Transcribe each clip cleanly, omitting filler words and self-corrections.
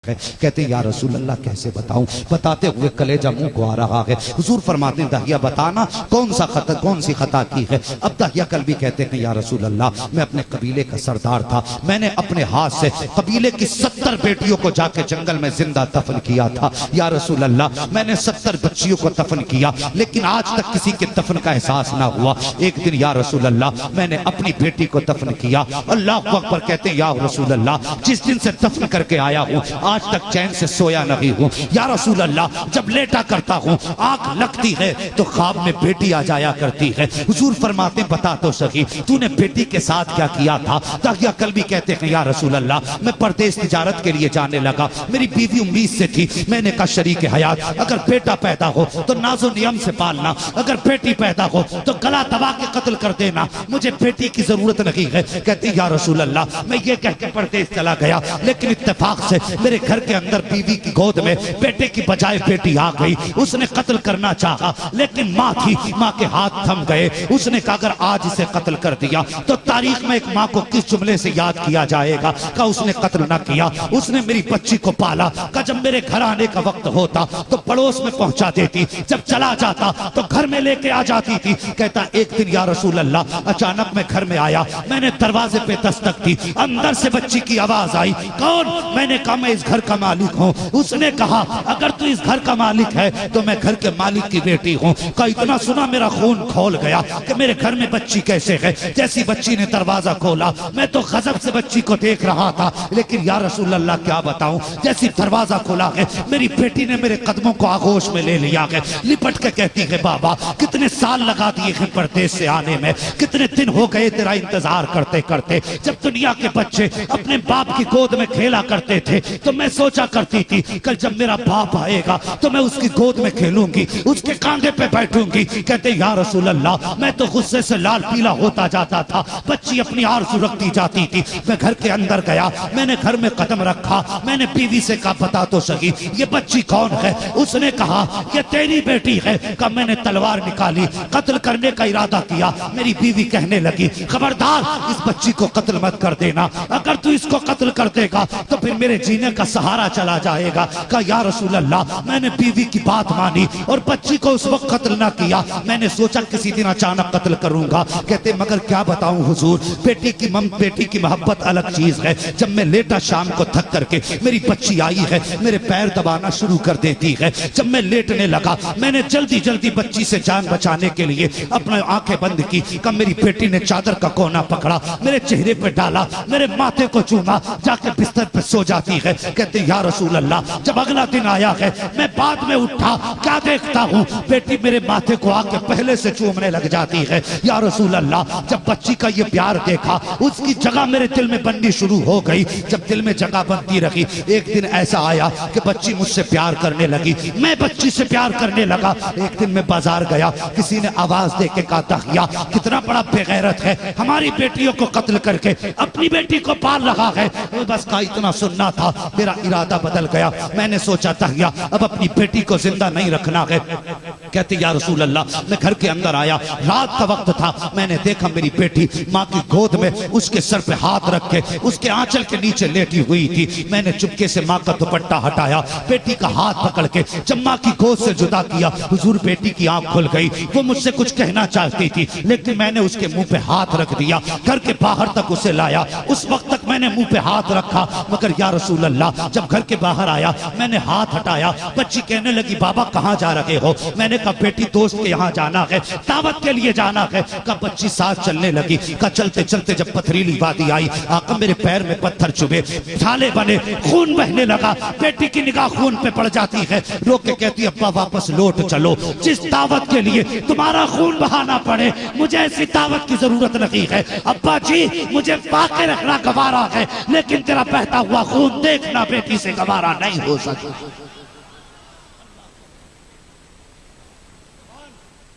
कहते हैं या रसूल अल्लाह कैसे बताऊं। बताते हुए कलेजा मुंह को आ रहा है। हुजूर फरमाते हैं दहिया बताना कौन सी खता की है। अब दहिया कल्बी कहते हैं या रसूल अल्लाह मैं अपने कबीले का सरदार था, मैंने अपने हाथ से कबीले की 70 बेटियों को जाके जंगल में जिंदा दफन किया था। या रसूल अल्लाह मैंने 70 बच्चियों को दफन किया, लेकिन आज तक किसी के दफन का एहसास ना हुआ। एक दिन या रसूल अल्लाह मैंने अपनी बेटी को दफन किया। अल्लाह अकबर। कहते हैं या रसूल अल्लाह जिस दिन से दफन करके आया हूँ आज तक चैन से सोया नहीं हूँ। या रसूल अल्लाह जब लेटा करता हूँ आंख लगती है तो ख्वाब में बेटी आ जाया करती है। हुजूर फरमाते बता तो सही तूने बेटी के साथ क्या किया था। दहिया कल्बी कहते हैं या रसूल अल्लाह मैं परदेश तिजारत के लिए जाने लगा, मेरी बीवी उम्मीद से थी, मैंने कहा शरीक हयात अगर बेटा पैदा हो तो नाजो नियम से पालना, अगर बेटी पैदा हो तो गला दबा के कत्ल कर देना, मुझे बेटी की जरूरत नहीं है। कहते या रसूल अल्लाह मैं ये कह के परदेश चला गया, लेकिन इत्तेफाक से मेरे घर के अंदर बीवी की गोद में बेटे की बजाय बेटी आ गई। उसने कत्ल करना चाहा लेकिन माँ थी, माँ के हाथ थम गए। उसने कहा अगर आज इसे कत्ल कर दिया तो तारीख में एक माँ को किस जुमले से याद किया जाएगा। कहा उसने कत्ल ना किया, उसने मेरी बच्ची को पाला। कहा जब मेरे घर आने का वक्त होता तो पड़ोस में पहुंचा देती, जब चला जाता तो घर में लेके आ जाती थी। कहता एक दिन या रसूल अल्लाह अचानक मैं घर में आया, मैंने दरवाजे पे दस्तक दी, अंदर से बच्ची की आवाज आई कौन। मैंने कहा मैं इस घर का मालिक हूँ। उसने कहा अगर तू इस घर का मालिक है तो मैं घर के मालिक की बेटी हूँ। कहा इतना सुना मेरा खून खोल गया कि मेरे घर में बच्ची कैसे है। जैसी बच्ची ने दरवाजा खोला मैं तो गजब से बच्ची को देख रहा था, लेकिन या रसूल अल्लाह क्या बताऊं जैसी दरवाजा खोला है मेरी बेटी ने मेरे कदमों को आगोश में ले लिया है। लिपट के कहती है बाबा कितने साल लगा दिए हैं परदेश से आने में, कितने दिन हो गए तेरा इंतजार करते करते। जब दुनिया के बच्चे अपने बाप की गोद में खेला करते थे तो मैं सोचा करती थी कल जब मेरा बाप आएगा तो मैं उसकी गोद में खेलूंगी, उसके कांधे पे बैठूंगी। कहते या रसूल अल्लाह मैं तो गुस्से से लाल पीला होता जाता था, बच्ची अपनी आरज़ू रखती जाती थी। मैं घर के अंदर गया, मैंने घर में कदम रखा, मैंने बीवी से कहा बता तो सही ये बच्ची कौन है। उसने कहा ये तेरी बेटी है। कहा मैंने तलवार निकाली, कत्ल करने का इरादा किया। मेरी बीवी कहने लगी खबरदार इस बच्ची को कत्ल मत कर देना, अगर तू इसको कत्ल कर देगा तो फिर मेरे जीने का सहारा चला जाएगा। कहा या रसूल अल्लाह मैंने बीवी की बात मानी और बच्ची को उस वक्त कत्ल ना किया, मैंने सोचा किसी दिन अचानक कत्ल करूंगा। कहते मगर क्या बताऊं हुजूर बेटी की मोहब्बत अलग चीज है। जब मैं लेटा शाम को थक करके मेरी बच्ची आई है, मेरे पैर दबाना शुरू कर देती है। जब मैं लेटने लगा मैंने जल्दी जल्दी बच्ची से जान बचाने के लिए अपने आंखें बंद की। कब मेरी बेटी ने चादर का कोना पकड़ा, मेरे चेहरे पे डाला, मेरे माथे को चूमा, जाके बिस्तर पे सो जाती है। कहते या रसूल अल्लाह जब अगला दिन आया है मैं बाद में उठा, क्या देखता हूँ बेटी मेरे माथे को आके पहले से चूमने लग जाती है। या रसूल अल्लाह जब बच्ची का ये प्यार देखा उसकी जगह मेरे दिल में बननी शुरू हो गई। जब दिल में जगह बनती रही एक दिन ऐसा आया कि बच्ची मुझसे प्यार करने लगी, मैं बच्ची से प्यार करने लगा। एक दिन मैं बाजार गया, किसी ने आवाज दे के कहा दहिया कितना बड़ा बेगैरत है, हमारी बेटियों को कत्ल करके अपनी बेटी को पाल रहा है। बस का इतना सुनना था, मेरा इरादा बदल गया। मैंने सोचा दहिया अब अपनी बेटी को जिंदा नहीं रखना है। कहते या रसूल अल्लाह मैं घर के अंदर आया, रात का वक्त था, मैंने देखा मेरी बेटी माँ की गोद में उसके सर पे हाथ रख के उसके आंचल के नीचे लेटी हुई थी। मैंने चुपके से माँ का दुपट्टा हटाया, बेटी का हाथ पकड़ के जब माँ की गोद से जुदा किया, हुजूर बेटी की आंख खुल गई। वो मुझसे कुछ कहना चाहती थी लेकिन मैंने उसके मुंह पे हाथ रख दिया, घर के बाहर तक उसे लाया। उस वक्त तक मैंने मुंह पे हाथ रखा, मगर या रसूल अल्लाह जब घर के बाहर आया मैंने हाथ हटाया। बच्ची कहने लगी बाबा कहाँ जा रहे हो। मैंने कहा बेटी दोस्त के यहाँ जाना है, दावत के लिए जाना है। कहा बच्ची साथ चलने लगी। कहा चलते चलते जब पथरीली वादी आई आका मेरे पैर में पत्थर चुभे, छाले बने, खून बहने लगा। बेटी की निगाह खून पे पड़ जाती है, रोक के कहती अब्बा वापस लौट चलो, जिस दावत के लिए तुम्हारा खून बहाना पड़े मुझे ऐसी दावत की जरूरत नहीं है। अब्बा जी मुझे बाकी रखना गवारा है, लेकिन तेरा बहता हुआ खून देखना बेटी से गवारा नहीं हो सकता।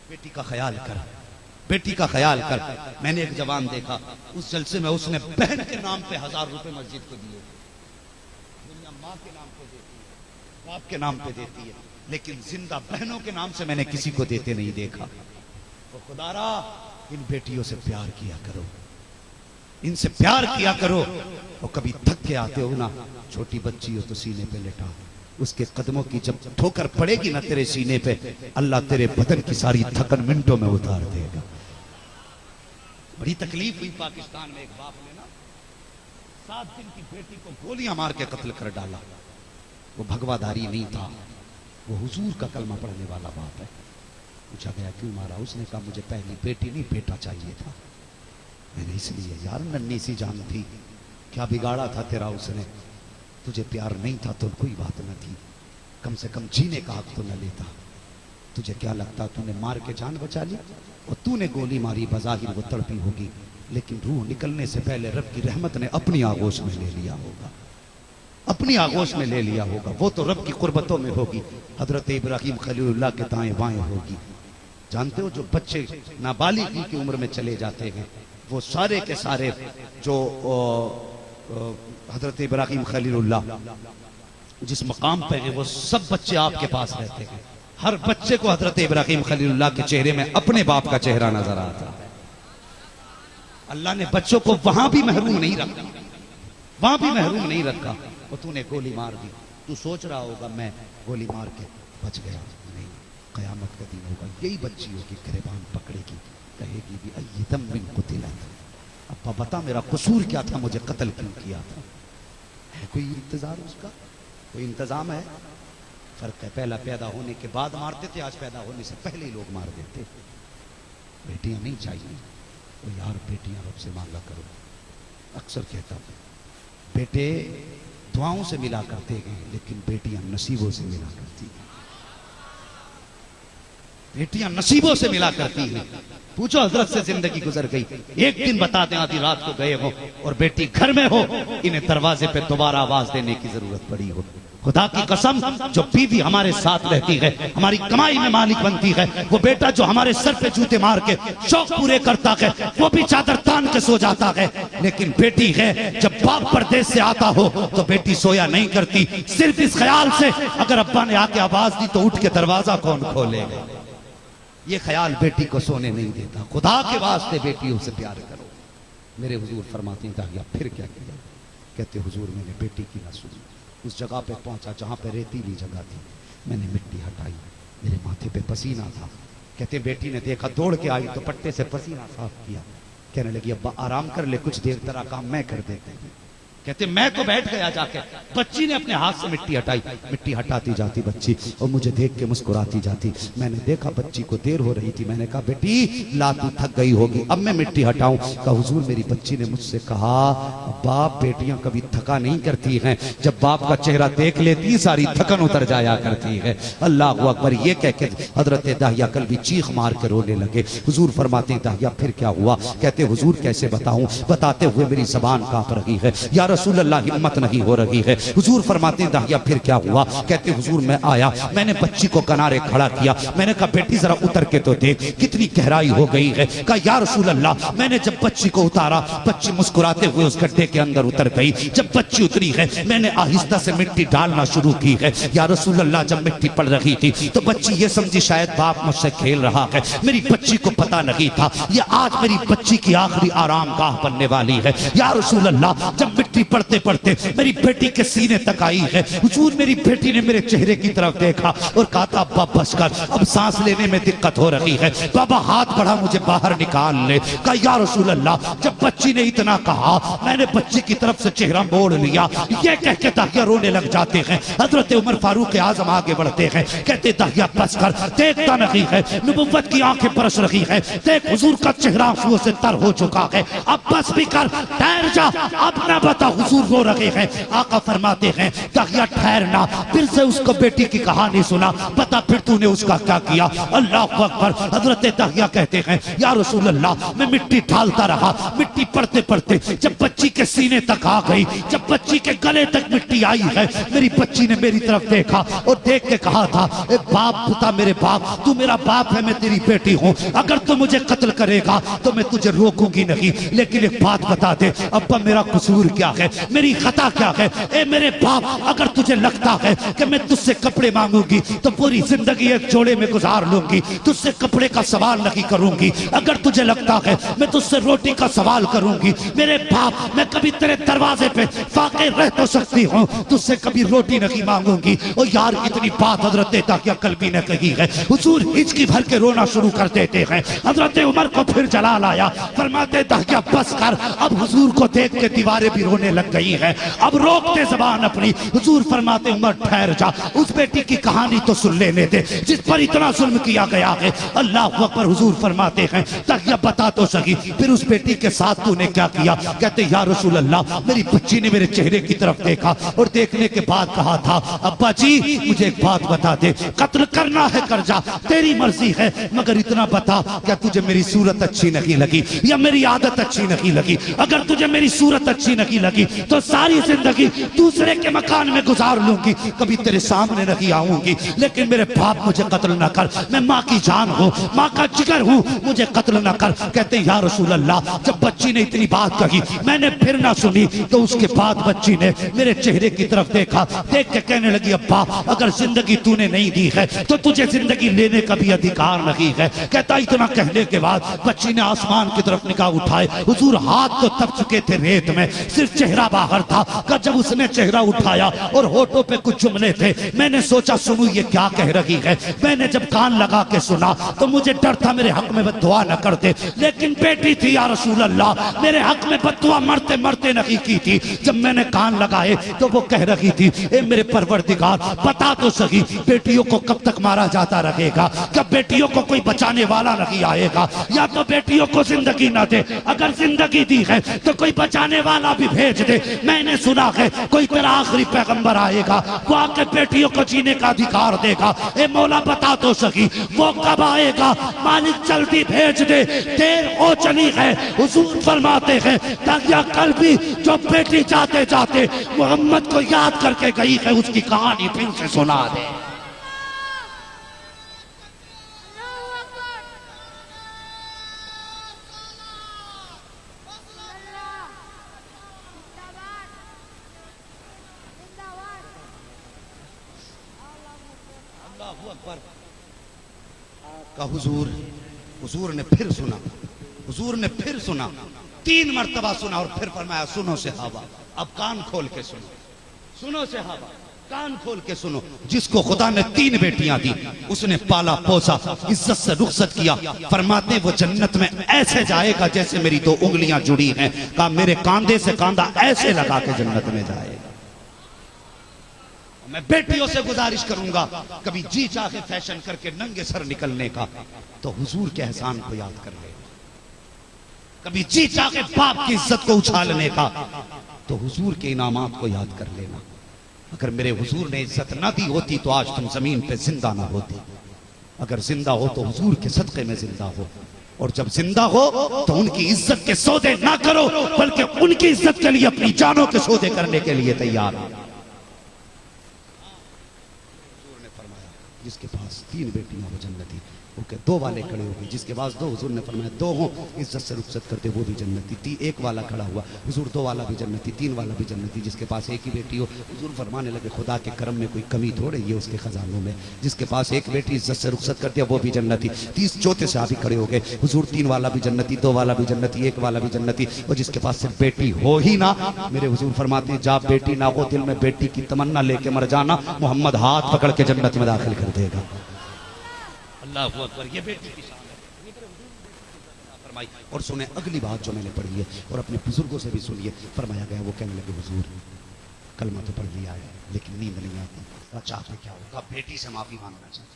बेटी का ख्याल कर, बेटी का ख्याल कर। मैंने एक जवान देखा उस जलसे में उसने बहन के नाम पे 1000 रुपए मस्जिद को दिए। दुनिया माँ के नाम पे देती है, बाप के नाम पे देती है, लेकिन जिंदा बहनों के नाम से मैंने किसी को देते नहीं देखा। तो खुदारा इन बेटियों से प्यार किया करो, इनसे प्यार किया करो। और कभी थक के आते हो ना, छोटी बच्ची हो तो सीने पे लेटा, उसके कदमों की जब ठोकर पड़ेगी ना तेरे सीने पे, अल्लाह तेरे बदन की सारी थकन मिनटों में उतार देगा। बड़ी तकलीफ हुई पाकिस्तान में, एक बाप ने ना 7 दिन की बेटी को गोलियां मार के कत्ल कर डाला। वो भगवादारी नहीं था, वो हुजूर का कलमा पढ़ने वाला बाप है। पूछा गया क्यों मारा? उसने कहा मुझे पहली बेटी नहीं बेटा चाहिए था। मैंने इसलिए, यार नन्ही सी जान थी, क्या बिगाड़ा था तेरा उसने? तुझे प्यार नहीं था तो कोई बात न थी, कम से कम जीने का हक तो न लेता। तुझे क्या लगता तूने मार के जान बचा ली? और तूने गोली मारी, बज़ाहिर वो तड़पी होगी, लेकिन रूह निकलने से पहले रब की रहमत ने अपनी आगोश में ले लिया होगा, अपनी आगोश में ले लिया होगा। वो तो रब की कुर्बतों में होगी, हजरत इब्राहिम खलीलुल्लाह के दाएं बाएं होगी। जानते हो जो बच्चे नाबालिगी की उम्र में चले जाते हैं, वो सारे के सारे जो हजरत इब्राहिम खलीलुल्लाह जिस मकाम पे है, वो सब बच्चे आपके पास रहते हैं। हर बच्चे को हजरत इब्राहिम खलीलुल्लाह के चेहरे में अपने बाप का चेहरा नजर आता है। अल्लाह ने बच्चों को वहां भी महरूम नहीं रखा, वहां भी महरूम नहीं रखा। और तूने गोली मार दी, तू सोच रहा होगा मैं गोली मार के बच गया, नहीं, कयामत का दिन होगा, यही बच्ची होगी गिरबान पकड़ेगी, कहेगी भी अय्यदम मिन कुतिलत, अब्बा बता मेरा कसूर क्या था, मुझे कत्ल क्यों किया था? है कोई इंतजार उसका? कोई इंतजाम है? फर्क है, पहला पैदा होने के बाद मारते थे, आज पैदा होने से पहले ही लोग मार देते। बेटियां नहीं चाहिए, तो यार बेटियां रब से मांगा करो। अक्सर कहता हूं, बेटे दुआओं से मिला करते हैं, लेकिन बेटियां नसीबों से मिला करती हैं। बेटियां नसीबों से मिला करती हैं। पूछो हजरत से जिंदगी गुजर गई, एक दिन बता दें आधी रात को गए हो और बेटी घर में हो, इन्हें दरवाजे पे दोबारा आवाज देने की जरूरत पड़ी हो। खुदा की कसम, जो बीवी हमारे साथ रहती है, हमारी कमाई में मालिक बनती है, वो बेटा जो हमारे सर पे जूते मार के शौक पूरे करता है, वो भी चादर तान के सो जाता है। लेकिन बेटी है, जब बाप परदेश से आता हो तो बेटी सोया नहीं करती, सिर्फ इस ख्याल से अगर अब्बा ने आके आवाज दी तो उठ के दरवाजा कौन खोलेगा। ये ख्याल बेटी को सोने नहीं देता। खुदा के वास्ते बेटियों से प्यार करो। मेरे हुजूर फरमाते हैं, फिर क्या किया? कहते हुजूर मैंने बेटी की ना सुनी, उस जगह पे पहुंचा जहां पे रेतीली जगह थी, मैंने मिट्टी हटाई, मेरे माथे पे पसीना था। कहते बेटी ने देखा, दौड़ के आई तो पट्टे से पसीना साफ किया। कहने लगी अब्बा आराम कर ले, कुछ देर तेरा काम मैं कर देते हैं। कहते मैं तो बैठ गया जाके, बच्ची ने अपने हाथ से मिट्टी हटाई, मिट्टी हटाती जाती बच्ची और मुझे देख के मुस्कुराती जाती। मैंने देखा बच्ची को देर हो रही थी, मैंने कहा बेटी ला तू थक गई होगी, अब मैं मिट्टी हटाऊं। कहा हुजूर मेरी बच्ची ने मुझसे कहा बाप बेटियां कभी थका नहीं करती हैं, जब बाप का चेहरा देख लेती सारी थकन उतर जाया करती है। अल्लाह अकबर, ये कह के हजरत दाहिया कल भी चीख मार के रोने लगे। हुजूर फरमाते दाहिया फिर क्या हुआ? कहते हुजूर कैसे बताऊं, बताते हुए मेरी जबान कांप रही है, या रसूल अल्लाह हिम्मत नहीं हो रही है। हुजूर फरमाते हैं दाहिया फिर क्या हुआ? कहते हुजूर मैं आया, मैंने बच्ची को किनारे खड़ा किया, मैंने कहा बेटी जरा उतर के तो देख कितनी गहराई हो गई है। कहा या रसूल अल्लाह, मैंने जब बच्ची को उतारा, बच्ची मुस्कुराते हुए उस गड्ढे के अंदर उतर गई। जब बच्ची उतरी है, मैंने आहिस्ता से मिट्टी डालना शुरू की है। या रसूल अल्लाह, जब मिट्टी पड़ रही थी तो बच्ची ये समझी शायद बाप मुझसे खेल रहा है, मेरी बच्ची को पता नहीं था ये आज मेरी बच्ची की आखिरी आराम गाह बनने वाली है। या रसूल अल्लाह, जब मिट्टी पढ़ते पढ़ते मेरी बेटी के सीने तक आई है, हुजूर मेरी बेटी ने मेरे चेहरे की तरफ देखा और कहा था अब्बा बस कर, अब सांस लेने में दिक्कत हो रही है, बाबा हाथ बढ़ा मुझे बाहर निकाल ले। कहा या रसूल अल्लाह, जब बच्ची ने इतना कहा मैंने बच्ची की तरफ से चेहरा मोड़ लिया। ये कह के दाहिया रोने लग जाते हैं। हजरत उमर फारूक आजम आगे बढ़ते हैं, कहते दाहिया बस कर, देखता नहीं है, नबुव्वत की आंखें बरस रही है, देख हुजूर का चेहरा आंसुओं से तर हो चुका है, अब बस भी कर, ठहर जा, अब ना बता हुजूर रो रहे हैं। आका फरमाते हैं दाहिया ठहरना, फिर से उसको बेटी की कहानी सुना, पता फिर तूने उसका क्या किया। अल्लाह अकबर। हजरत दाहिया कहते हैं या रसूल अल्लाह, मैं मिट्टी डालता रहा, मिट्टी पड़ते पड़ते जब बच्ची के सीने तक आ गई, जब बच्ची के गले तक मिट्टी आई है, मेरी बच्ची ने मेरी तरफ देखा और देख के कहा था ए बाप पिता मेरे बाप, तू मेरा बाप है, मैं तेरी बेटी हूँ, अगर तू मुझे कत्ल करेगा तो मैं तुझे रोकूंगी नहीं, लेकिन एक बात बता दे अब्बा मेरा कसूर क्या है, मेरी खता क्या है। ए मेरे बाप, अगर तुझे लगता है कि मैं तुझसे कपड़े मांगूंगी तो पूरी जिंदगी एक जोड़े में गुजार लूंगी, तुझसे कपड़े का सवाल नहीं करूंगी। अगर तुझे लगता है मैं तुझसे रोटी का सवाल करूंगी, मेरे बाप मैं कभी तेरे दरवाजे पे फाके रह तो सकती हूँ, तुझसे कभी रोटी नहीं मांगूंगी। और यार इतनी बात हजरत ताहिया कल्बी ने कही है, हुजूर हिचकी भर के रोना शुरू कर देते हैं। हजरत उमर को फिर जलाल आया, फरमाते ताहिया बस कर। अब हुजूर को देख के दीवारें भी रोने लग गई हैं, अब रोकते जबान अपनी। हुजूर फरमाते उमर ठहर जा, उस बेटी की कहानी तो सुन लेने दे जिस पर इतना जुल्म किया गया है। अल्लाह अकबर। हुजूर फरमाते हैं ताहिया बता तो सही, फिर उस बेटी के साथ तूने क्या किया। कहते या रसूल अल्लाह, मेरी बच्ची ने मेरे चेहरे की तरफ देखा और देखने के बाद कहा था अब्बा जी मुझे एक बात बता दे, कत्ल करना है कर जा, तेरी मर्जी है, मगर इतना बता क्या तुझे मेरी सूरत अच्छी नहीं लगी या मेरी आदत अच्छी नहीं लगी। अगर तुझे मेरी सूरत अच्छी नहीं लगी तो सारी जिंदगी दूसरे के मकान में गुजार लूंगी, कभी तेरे सामने नहीं आऊंगी, लेकिन मेरे बाप मुझे कत्ल न कर, मैं माँ की जान हूँ, माँ का जिगर हूँ, मुझे कत्ल न कर। कहते या रसूल अल्लाह, जब बच्ची ने इतनी बात कही मैंने फिर ना सुनी, तो उसके बाद बच्ची ने मेरे चेहरे की तरफ देखा, देख के कहने लगी अब्बा अगर जिंदगी तूने नहीं दी है तो तुझे जिंदगी लेने का भी अधिकार नहीं है। कहता इतना कहने के बाद बच्ची ने आसमान की तरफ निगाह उठाए, हुजूर हाथ तो तप चुके थे रेत में, सिर्फ चेहरा बाहर था। जब उसने चेहरा उठाया और होठों पे कुछ जुमले थे, मैंने सोचा सुनू ये क्या कह रही है। मैंने जब कान लगा के सुना तो मुझे डर था मेरे हक में बद्दुआ न कर दे, लेकिन बेटी थी या रसूल अल्लाह, मेरे हक में बद्दुआ मरते मरते नहीं की थी। जब मैंने कान लगाए तो वो कह रही थी ए मेरे परवरदिगार बता तो सही, बेटियों को कब तक मारा जाता रहेगा, कब बेटियों को कोई बचाने वाला नहीं आएगा, या तो बेटियों को जिंदगी ना दे, अगर जिंदगी दी है तो कोई बचाने वाला भी भेज दे। मैंने सुना है कोई तेरा आखिरी पैगंबर आएगा, वो आके बेटियों को जीने का अधिकार देगा। ए मौला बता तो सही वो कब आएगा, मालिक जल्दी भेज दे, देर हो चली है। हुजूर फरमाते हैं ताहिया कल्बी जो बेटी जाते जाते मोहम्मद को याद करके गई है, उसकी कहानी फिर से सुना दे। का हुजूर ने फिर सुना, हुजूर ने फिर सुना, 3 मरतबा सुना और फिर फरमाया सुनो सहाबा, अब कान खोल के सुनो, सुनो सहाबा कान खोल के सुनो। जिसको खुदा ने 3 बेटियां दी, उसने पाला पोसा, इज्जत से रुखसत किया, फरमाते वो जन्नत में ऐसे जाएगा जैसे मेरी 2 उंगलियां जुड़ी हैं। कहा मेरे कांधे से कांधा ऐसे लगा के जन्नत में जाएगा। मैं बेटियों से गुजारिश करूंगा कभी जी चाहे फैशन करके नंगे सर निकलने का, तो हुजूर के एहसान को याद कर ले। कभी जी चाहे बाप की इज्जत को उछालने का, तो हुजूर के इनामात को याद कर लेना। अगर मेरे हुजूर ने इज्जत ना दी होती तो आज तुम जमीन पे जिंदा ना होते। अगर जिंदा हो तो हुजूर के सदक़े में जिंदा हो, और जब जिंदा हो तो उनकी इज्जत के सौदे ना करो, बल्कि उनकी इज्जत के लिए अपनी जानों के सौदे करने के लिए तैयार हो। जिसके पास 3 बेटियां हो जन्नती, ओके 2 वाले खड़े हो गए, जिसके पास 2, हुजूर ने फरमाया 2 हो इज्जत से रुखसत करते वो भी जन्नती। 1 वाला खड़ा हुआ, हुजूर 2 वाला भी जन्नती, 3 वाला भी जन्नती। जिसके पास 1 ही बेटी हो, हुजूर फरमाने लगे खुदा के करम में कोई कमी थोड़े, ये उसके खजानों में। जिसके पास 1 बेटी इज्जत से रुखसत करती है वो भी जन्नती। 30 चौथे साहबी खड़े हो गए, हुजूर 3 वाला भी जन्नती, 2 वाला भी जन्नती, 1 वाला भी जन्नती। और जिसके पास सिर्फ बेटी हो ही ना, मेरे हुजूर फरमाते हैं जा बेटी ना हो, दिल में बेटी की तमन्ना लेके मर जाना, मोहम्मद हाथ पकड़ के जन्नत में दाखिल कर देगा। अल्लाह अकबर। ये बेटी की शान है, फरमाई। और सुने अगली बात जो मैंने पढ़ी है और अपने बुजुर्गों से भी सुनिए, फरमाया गया वो कहने लगे हुजूर कलमा तो पढ़ लिया है लेकिन नींद नहीं आती, चाहते क्या होगा, बेटी से माफी मांगना चाहते।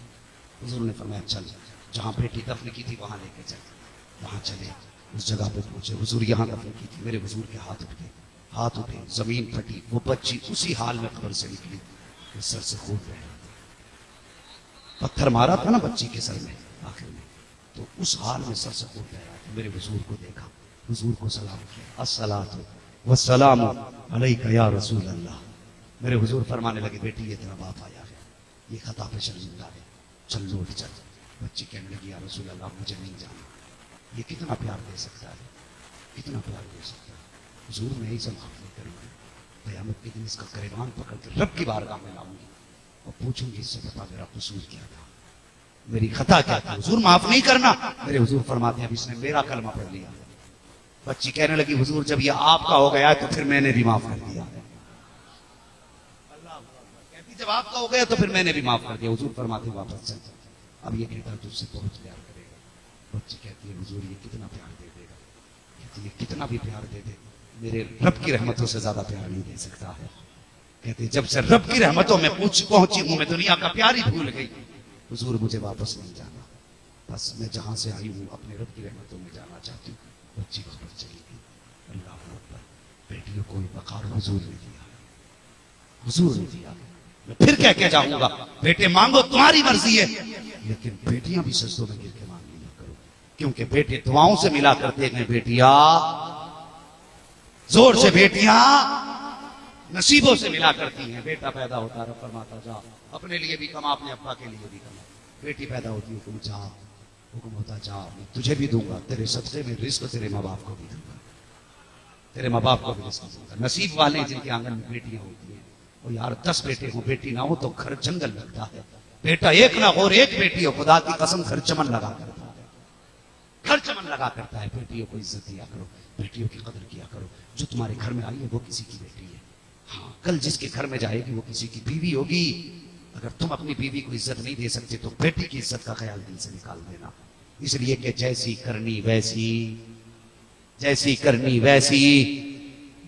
हुजूर ने फरमाया चल जहाँ बेटी दफन की थी वहां लेके चल। वहां चले, उस जगह पे पहुंचे, हुजूर यहाँ दफन की थी। मेरे हुजूर के हाथ उठे, जमीन फटी, वो बच्ची उसी हाल में कब्र से निकली, सर से खून बह। पत्थर मारा था ना बच्ची के सर में आखिर में, तो उस हाल में सर से खून बह रहा था। मेरे हुजूर को देखा, हुजूर को सलाम किया, अस्सलातु वस्सलामु अलैका या रसूल अल्लाह। मेरे हुजूर फरमाने लगे बेटी ये तेरा बाप आया है, ये खता पे शर्मिंदा है, चल लौट चल। बच्ची कहने लगी या रसूल अल्लाह मुझे नहीं जाना। ये कितना प्यार दे सकता है, कितना प्यार दे सकता है। हुजूर मैं ही से माफ नहीं करूंगी। क़यामत के दिन इसका गिरबान पकड़ कर रब की बारगाह में लाऊंगी और पूछूंगी, इससे बता मेरा कसूर क्या था, मेरी खता क्या थी, हुजूर माफ नहीं करना। मेरे हुजूर फरमाते हैं अब इसने मेरा कलमा पढ़ लिया। बच्ची कहने लगी हुजूर जब ये आपका हो गया तो फिर मैंने भी माफ कर दिया। कहती जब आपका हो गया तो फिर मैंने भी माफ कर दिया। हुजूर फरमाते हैं वापस चल, अब ये कहता तुझसे बहुत प्यार करेगा। बच्ची कहती है हुजूर ये कितना प्यार दे देगा, कहती है कितना भी प्यार दे दे मेरे रब की रहमतों से ज्यादा प्यार नहीं दे सकता है। कहते जब से रब की रहमतों में पहुंची हूं मैं दुनिया का प्यार ही भूल गई। हुजूर मुझे वापस नहीं जाना, बस मैं जहां से आई हूं अपने रब की रहमतों में जाना चाहती हूँ। बच्ची वापस चली गई। अल्लाह अकबर। बेटियों को वकार हुजूर ने दिया, हुजूर ने दिया। मैं फिर कह के जाऊंगा बेटे मांगो तुम्हारी मर्जी है, लेकिन बेटियां भी सजदों में गिर के मांग लिया करो, क्योंकि बेटे दुआओं से मिला करते हैं। बेटियां जोर से, बेटियां नसीबों से मिला करती हैं। बेटा पैदा होता है फरमाता जा अपने लिए भी कमा, अपने अब्बा के लिए भी कमा। बेटी पैदा होती है हुक्म जा, हुक्म होता जा मैं तुझे भी दूंगा, तेरे सदक़े में रिस्क तेरे माँ बाप को भी दूंगा, तेरे माँ बाप को भी रिस्क दूंगा। नसीब वाले जिनके आंगन में बेटियां होती हैं, वो यार 10 बेटे हो बेटी ना हो तो घर जंगल लगता है। बेटा एक ना हो और एक बेटी हो, खुदा की कसम घर चमन लगा करता है, घर चमन लगा करता है। बेटियों को इज्जत दिया करो, बेटियों की कदर किया करो। जो तुम्हारे घर में आई है वो किसी की बेटी है, हाँ कल जिसके घर में जाएगी वो किसी की बीवी होगी। अगर तुम अपनी बीवी को इज्जत नहीं दे सकते तो बेटी की इज्जत का ख्याल दिल से निकाल देना। इसलिए कि जैसी करनी वैसी, जैसी करनी वैसी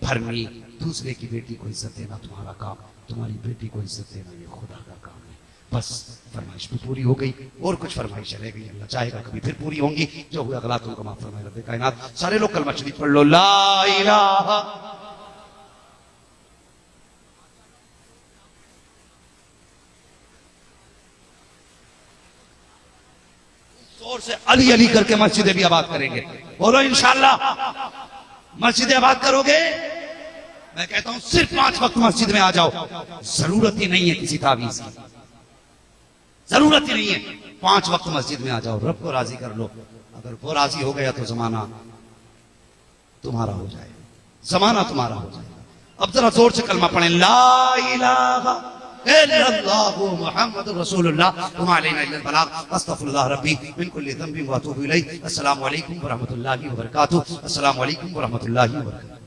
भरनी। दूसरे की बेटी को इज्जत देना तुम्हारा काम, तुम्हारी बेटी को इज्जत देना ये खुदा का काम है। बस फरमाइश भी पूरी हो गई और कुछ फरमाइश रह गई, अल्लाह चाहेगा कभी फिर पूरी होंगी। जो हुआ गलत उनका माफ फरमाए रब्बे कायनात। सारे लोग कलमा शरीफ पढ़ लो, ला इलाहा जोर से अली अली करके मस्जिदें भी आबाद करेंगे। बोलो इंशाअल्लाह मस्जिदें आबाद करोगे। मैं कहता हूं सिर्फ 5 वक्त मस्जिद में आ जाओ, जरूरत ही नहीं है किसी तावीज की, जरूरत ही नहीं है। 5 वक्त मस्जिद में आ जाओ, रब को राजी कर लो। अगर वो राजी हो गया तो जमाना तुम्हारा हो जाएगा, जमाना तुम्हारा हो जाएगा। अब जरा जोर से कलमा पढ़ें, ला इलाहा इल्लल्लाहु मुहम्मदुर रसूलुल्लाह व मा अलैना इल्लल बलाग अस्तगफिरुल्लाह रब्बी मिन कुल्ली ज़ंबिन व अतूबु इलैहि। अस्सलामु अलैकुम व रहमतुल्लाहि व बरकातुहू। अस्सलामु अलैकुम व रहमतुल्लाहि व बरकातुहू।